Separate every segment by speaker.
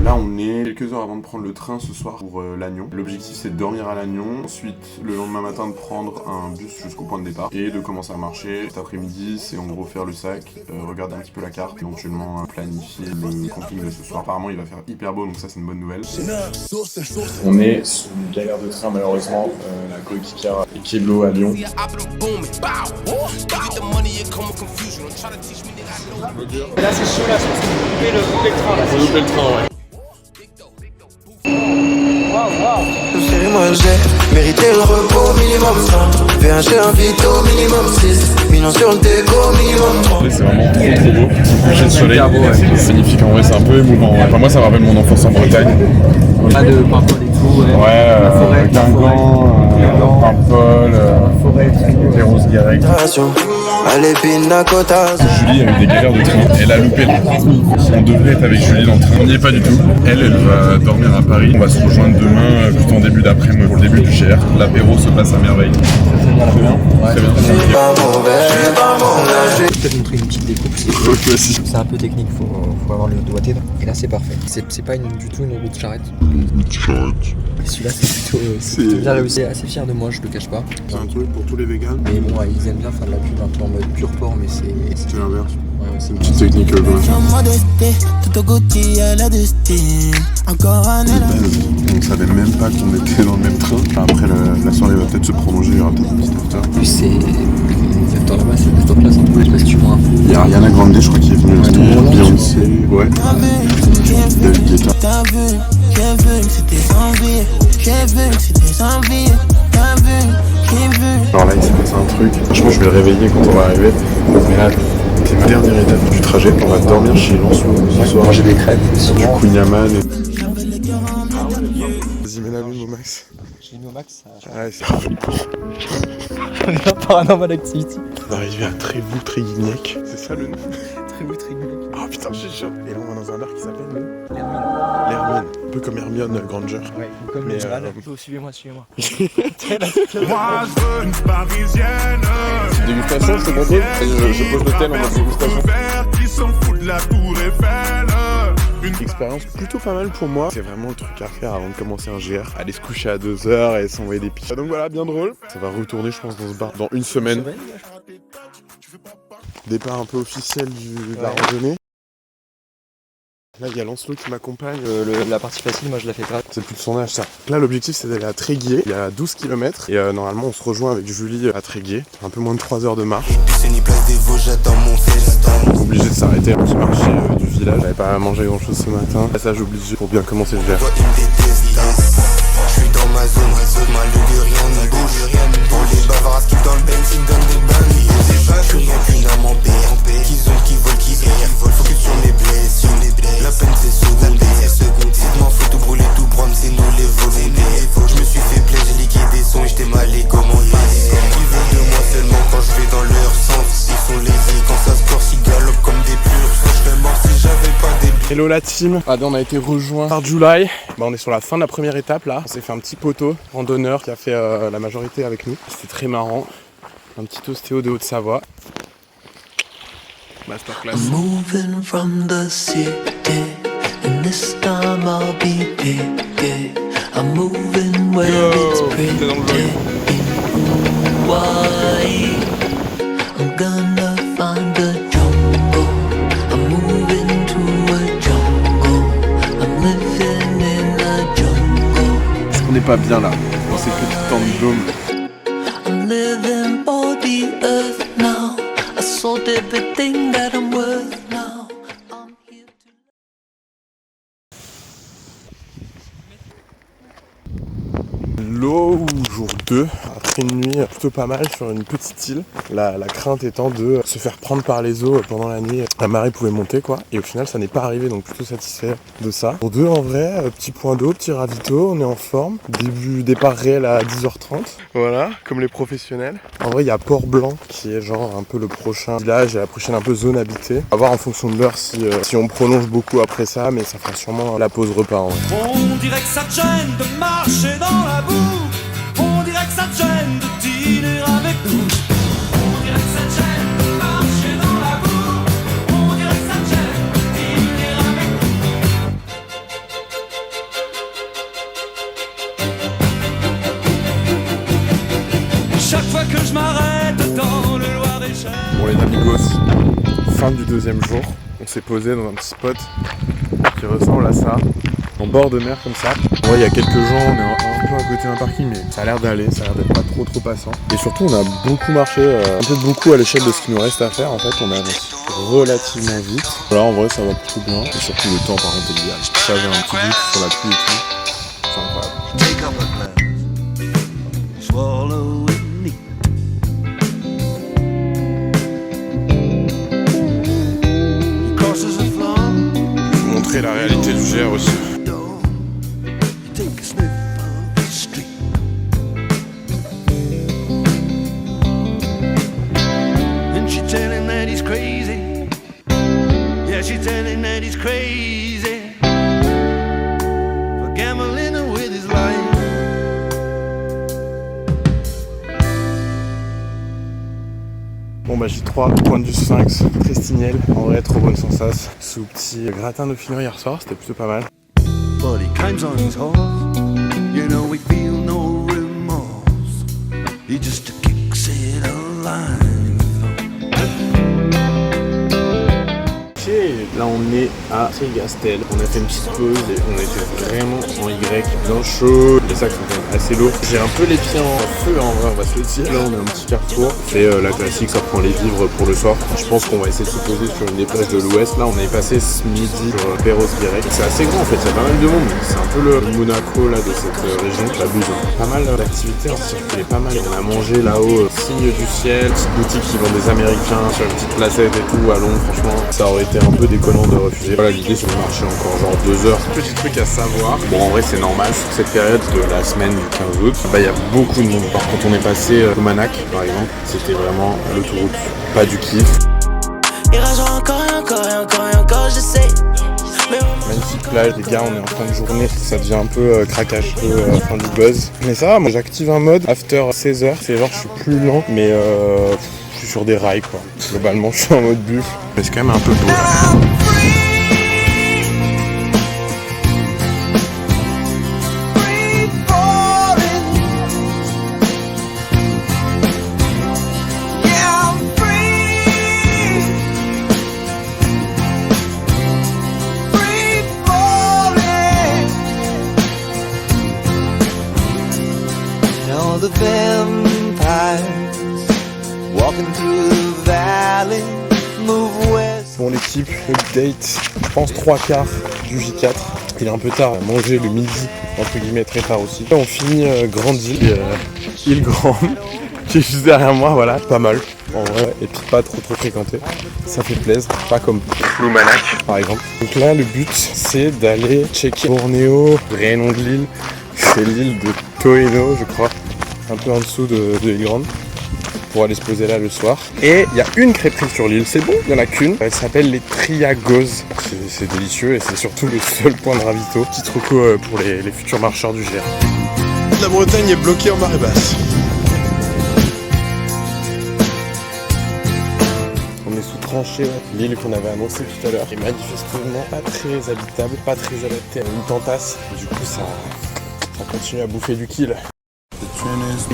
Speaker 1: Là on est quelques heures avant de prendre le train ce soir pour Lannion. L'objectif c'est de dormir à Lannion, ensuite le lendemain matin de prendre un bus jusqu'au point de départ et de commencer à marcher. Cet après-midi c'est en gros faire le sac, regarder un petit peu la carte, éventuellement planifier le camping de ce soir. Apparemment il va faire hyper beau donc ça c'est une bonne nouvelle. On est sous une galère de train malheureusement, la coéquipière Keblo à Lyon.
Speaker 2: Là c'est chaud là, je pense qu'on peut louper le train là.
Speaker 1: On peut louper le train ouais.
Speaker 3: Moi j'ai mérité le repos minimum 100. Fais un jeu un vito minimum 6. Millions sur le déco minimum 3.
Speaker 1: C'est vraiment trop beau. Coucher de soleil, c'est magnifique en vrai, c'est un peu émouvant. Ouais. Enfin, moi ça me rappelle mon enfance en Bretagne.
Speaker 2: Pas de Paimpol et tout.
Speaker 1: Ouais,
Speaker 2: la forêt,
Speaker 1: Guingamp, Paimpol, Perros-Guirec.
Speaker 3: À l'épine d'un quota.
Speaker 1: Julie a eu des galères de train, elle a loupé le train. On devrait être avec Julie dans le train, on n'y est pas du tout. Elle va dormir à Paris. On va se rejoindre demain, plutôt en début d'après-midi pour le début du GR. L'apéro se passe à merveille. Très bien. Très bien.
Speaker 2: Peut-être montrer une petite découpe. C'est un peu technique, faut avoir le doigté. Et là c'est parfait. C'est pas du tout une roue de charrette. Celui-là c'est plutôt bien réussi. Assez fier de moi, je le cache pas.
Speaker 1: C'est un truc pour tous les vegans.
Speaker 2: Mais bon, ils aiment bien faire de la pub un peu en mode pur porc, mais c'est
Speaker 1: l'inverse.
Speaker 2: Ouais,
Speaker 1: c'est une petite technique quand même. On savait même pas qu'on était dans le même train. Après la soirée va peut-être se prolonger, il y aura peut-être un petit after.
Speaker 2: En plus c'est cette heure là-bas, c'est la top place en tout cas, je sais pas si tu vois.
Speaker 1: Il y a Ariana Grande, je crois qu'il est venu aussi. Beyoncé, ouais. David Guetta. Alors là il s'est passé un truc. Franchement je vais le réveiller quand on va arriver. Mais là c'est ma dernière étape du trajet. On va dormir chez Lancelot ce soir.
Speaker 2: Manger des crêpes.
Speaker 1: Du Kunyaman. Vas-y mets la lune au max.
Speaker 2: J'ai mis au max.
Speaker 1: Ouais c'est
Speaker 2: On est en Paranormal Activity.
Speaker 1: On est arrivé à Trévoux-Tréguignac. C'est ça le nom?
Speaker 2: Trévoux-Tréguignac.
Speaker 1: Oh putain j'ai chaud. Et là on va dans un bar qui s'appelle
Speaker 2: L'Hermine.
Speaker 1: L'Hermine. Un peu comme Hermione Granger.
Speaker 2: Ouais, comme
Speaker 1: mais
Speaker 2: suivez-moi.
Speaker 4: Moi je veux une parisienne.
Speaker 1: Petite dégustation, c'est bon. Je pose l'hôtel en mode dégustation.
Speaker 4: Qui s'en fout de la tour Eiffel.
Speaker 1: Une expérience plutôt pas mal pour moi. C'est vraiment le truc à faire avant de commencer un GR. Aller se coucher à 2h et s'envoyer des pics. Donc voilà, bien drôle. Ça va retourner je pense dans ce bar dans une semaine. Départ un peu officiel de la randonnée. Là, il y a Lancelot qui m'accompagne.
Speaker 2: La partie facile, moi je la fais pas.
Speaker 1: C'est plus de son âge, ça. Là, l'objectif, c'est d'aller à Tréguier. Il y a 12 km. Et normalement, on se rejoint avec Julie à Tréguier. Un peu moins de 3 heures de marche. Obligé de s'arrêter un petit marché du village. J'avais pas mangé grand-chose ce matin. Passage obligé pour bien commencer le GR.
Speaker 3: Je suis dans ma zone, ma lune, rien ne bouge. Pour les bavards qui dans le benzine donnent des bains. Je suis rien qu'une âme en paix. Qui zone, qui vole, qui erre. Focus sur mes blessures. La peine c'est secondaire. Si je m'en fous, tout brûler, tout prendre, c'est nous les volontaires. Je me suis fait plaisir, j'ai liqué des sons et j'étais mal commandé. Ils veulent de moi seulement quand je vais dans leur sens. Ils sont lésés quand ça se corse, ils galopent comme des purs. Je serais mort si j'avais pas des.
Speaker 1: Hello la team. On a été rejoint par July. On est sur la fin de la première étape là. On s'est fait un petit poteau randonneur qui a fait la majorité avec nous. C'était très marrant. Un petit ostéo de Haute-Savoie. Masterclass.
Speaker 5: I'm moving from the city, and this time I'll be picky. I'm moving where it's pretty in Hawaii. I'm gonna find the jungle. I'm moving to a jungle. I'm living in a jungle.
Speaker 1: Est-ce qu'on n'est pas bien là dans ces petites tentes d'hommes?
Speaker 5: I'm living for the earth now. I sold everything that I'm worth now. I'm here to...
Speaker 1: L'eau jour 2, après une nuit plutôt pas mal sur une petite île. La crainte étant de se faire prendre par les eaux pendant la nuit. La marée pouvait monter quoi. Et au final ça n'est pas arrivé, donc plutôt satisfait de ça. Pour 2 en vrai, petit point d'eau, petit ravito, on est en forme. Départ réel à 10h30. Voilà, comme les professionnels. En vrai il y a Port-Blanc qui est genre un peu le prochain village et la prochaine un peu zone habitée. À voir en fonction de l'heure si on prolonge beaucoup après ça, mais ça fera sûrement la pause repas en vrai.
Speaker 6: On dirait que ça te gêne de marcher dans la boue. On dirait que ça te gêne de dîner avec nous. On dirait que ça
Speaker 1: les amigos, fin du deuxième jour, on s'est posé dans un petit spot qui ressemble à ça, en bord de mer comme ça. Ouais, il y a quelques gens, on est un peu à côté d'un parking, mais ça a l'air d'aller, ça a l'air d'être pas trop passant. Et surtout, on a beaucoup marché, un peu beaucoup à l'échelle de ce qui nous reste à faire. En fait, on avance relativement vite. Là, en vrai, ça va plutôt bien. Et surtout, le temps, par contre, est idéal. Ça, j'ai un petit doute sur la pluie et tout. C'est incroyable.
Speaker 5: Take up a glass, swallow it neat. He crosses the floor,
Speaker 1: Vous montrer la réalité du GR aussi.
Speaker 5: door. You take a sniff of the street. And she tell him that he's crazy. Yeah, she tell him that he's crazy for gambling with his life.
Speaker 1: Bon bah J3, point du Sphinx, Prestiniel, en vrai trop bonne sensation. Sous petit gratin dauphinois hier soir, c'était plutôt pas mal.
Speaker 5: But he climbs on his horse. You know we feel no remorse. He just kicks it alive.
Speaker 1: Ok, là on est à Trigastel, on a fait une petite pause et on était vraiment en Y, bien chaud, les sacs sont quand même assez lourds. J'ai un peu les pieds en feu en vrai, on va se le dire. Là on a un petit carrefour, c'est la classique, ça prend les vivres pour le soir. Je pense qu'on va essayer de se poser sur une des plages de l'ouest. Là on est passé ce midi sur Perros-Guirec. C'est assez grand en fait, il y a pas mal de monde, c'est un peu le Monaco là de cette région, j'abuse. Pas mal d'activités, on circulait pas mal, on a mangé là-haut, signe du ciel, petite boutique qui vend des américains sur une petite placette et tout à Londres, franchement ça aurait été un peu déconnant de refuser. Voilà, l'idée c'est de marcher encore genre 2 heures. Petit truc à savoir, bon en vrai c'est normal, sur cette période de la semaine du 15 août, bah il y a beaucoup de monde. Par contre on est passé au Manac par exemple, c'était vraiment l'autoroute, pas du kiff.
Speaker 7: Il rage encore et encore et encore et encore, je sais.
Speaker 1: Magnifique plage, les gars, on est en fin de journée, ça devient un peu craquage, un peu fin du buzz. Mais ça va, moi j'active un mode after 16h, c'est genre je suis plus lent, mais je suis sur des rails quoi. Globalement je suis en mode buff, mais c'est quand même un peu beau là.
Speaker 5: All the vampires walking through the valley, move west.
Speaker 1: Bon l'équipe, update, je pense 3/4 du J4. Il est un peu tard, on a mangé le midi, entre guillemets très tard aussi. Là, on finit Grande Île, Île Grande, qui est juste derrière moi, voilà, pas mal. En vrai, et puis pas trop fréquenté, ça fait plaisir, pas comme Lumanac par exemple. Donc là le but c'est d'aller checker Bornéo, vrai nom de l'île, c'est l'île de Toeno je crois, un peu en dessous de l'île Grande, pour aller se poser là le soir. Et il y a une crêperie sur l'île, c'est bon, il n'y en a qu'une, elle s'appelle les Triagos, c'est délicieux et c'est surtout le seul point de ravito. Petit troco pour les futurs marcheurs du GR. La Bretagne est bloquée en marée basse. On est sous tranchée, l'île qu'on avait annoncée tout à l'heure est manifestement pas très habitable, pas très adaptée à une tentasse. Du coup ça continue à bouffer du kill.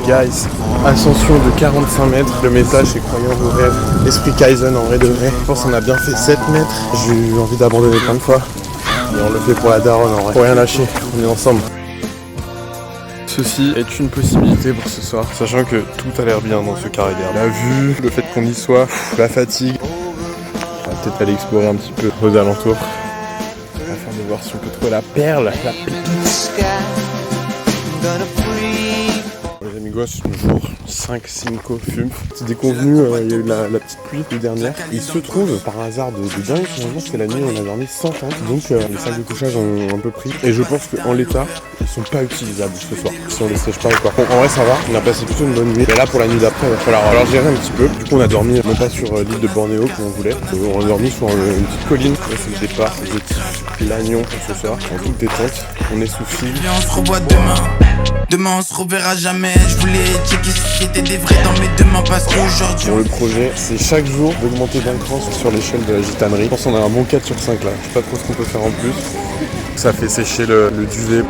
Speaker 1: Guys, ascension de 45 mètres, le message c'est croyant vos rêves, esprit Kaizen en vrai de vrai. Je pense qu'on a bien fait 7 mètres, j'ai eu envie d'abandonner plein de fois. Mais on le fait pour la daronne en vrai, faut rien lâcher, on est ensemble. Ceci est une possibilité pour ce soir, sachant que tout a l'air bien dans ce carré d'air. La vue, le fait qu'on y soit, la fatigue. On va peut-être aller explorer un petit peu aux alentours, afin de voir si on peut trouver la perle, la pépite. Les amigos, le jour 5 Cinco fume. C'est déconvenu, il y a eu la petite pluie la dernière. Il se trouve, par hasard de dingue, finalement, c'est la nuit où on a dormi sans tente. Donc les salles de couchage ont un peu pris. Et je pense qu'en l'état, ils sont pas utilisables ce soir. Si on les sèche pas quoi. Bon, en vrai, ça va. On a passé plutôt une bonne nuit. Mais là, pour la nuit d'après, il va falloir alors gérer un petit peu. Du coup, on a dormi, non pas sur l'île de Bornéo comme on voulait. On a dormi sur une petite colline. Là, c'est le départ. Objectif Lannion pour ce soir. En toute détente. On est sous fil.
Speaker 8: On se revoit demain. Demain on se reverra jamais. Je voulais checker si c'était des vrais dans mes deux mains parce qu'aujourd'hui.
Speaker 1: Bon, le projet c'est chaque jour d'augmenter d'un cran sur l'échelle de la gitanerie. Je pense qu'on a un bon 4 sur 5 là. Je sais pas trop ce qu'on peut faire en plus. Ça fait sécher le duvet.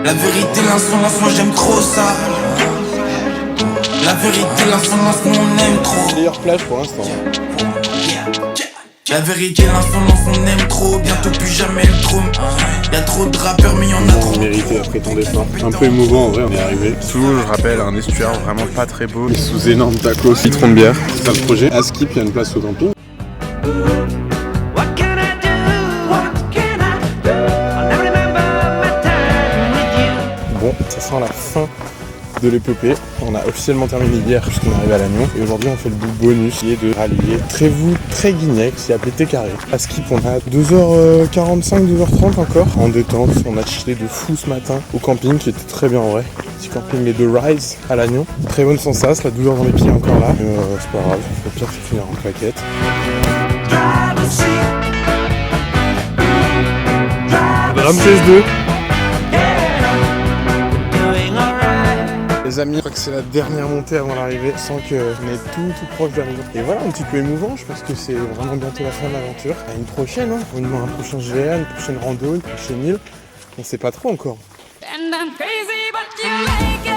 Speaker 8: La vérité, l'insolence, moi j'aime trop ça. La vérité, l'insolence, nous on aime trop.
Speaker 1: meilleure plage pour l'instant.
Speaker 8: La vérité, l'insolence, on aime trop. Bientôt plus jamais le trône. Y'a trop de rappeurs, mais y'en a trop.
Speaker 1: Mérité après ton effort. Un peu émouvant en vrai, on est arrivé. Tout, je rappelle, un estuaire vraiment pas très beau. Sous énorme tacos, citron de bière. C'est ça le projet. À Skip, il y a une place au camping. Bon, ça sent la fin de l'épopée. On a officiellement terminé hier puisqu'on est arrivé à Lannion. Et aujourd'hui on fait le bout bonus qui est de rallier Trévoux, Tréguignec, qui est appelé T-Carré. À Skip on a 2h45, 2h30 encore en détente. On a chillé de fou ce matin au camping qui était très bien en vrai. Petit camping les deux Rise à Lannion. Très bonne sensation, la douleur dans les pieds encore là. Mais c'est pas grave, le pire c'est finir en claquette. Drame PS2. Les amis, je crois que c'est la dernière montée avant l'arrivée, sans qu'on est tout proche de l'arrivée. Et voilà, un petit peu émouvant, je pense que c'est vraiment bientôt la fin de l'aventure. À une prochaine, hein. Un prochain GA, une prochaine rando, une prochaine île. On sait pas trop encore.
Speaker 9: And I'm crazy, but you make it.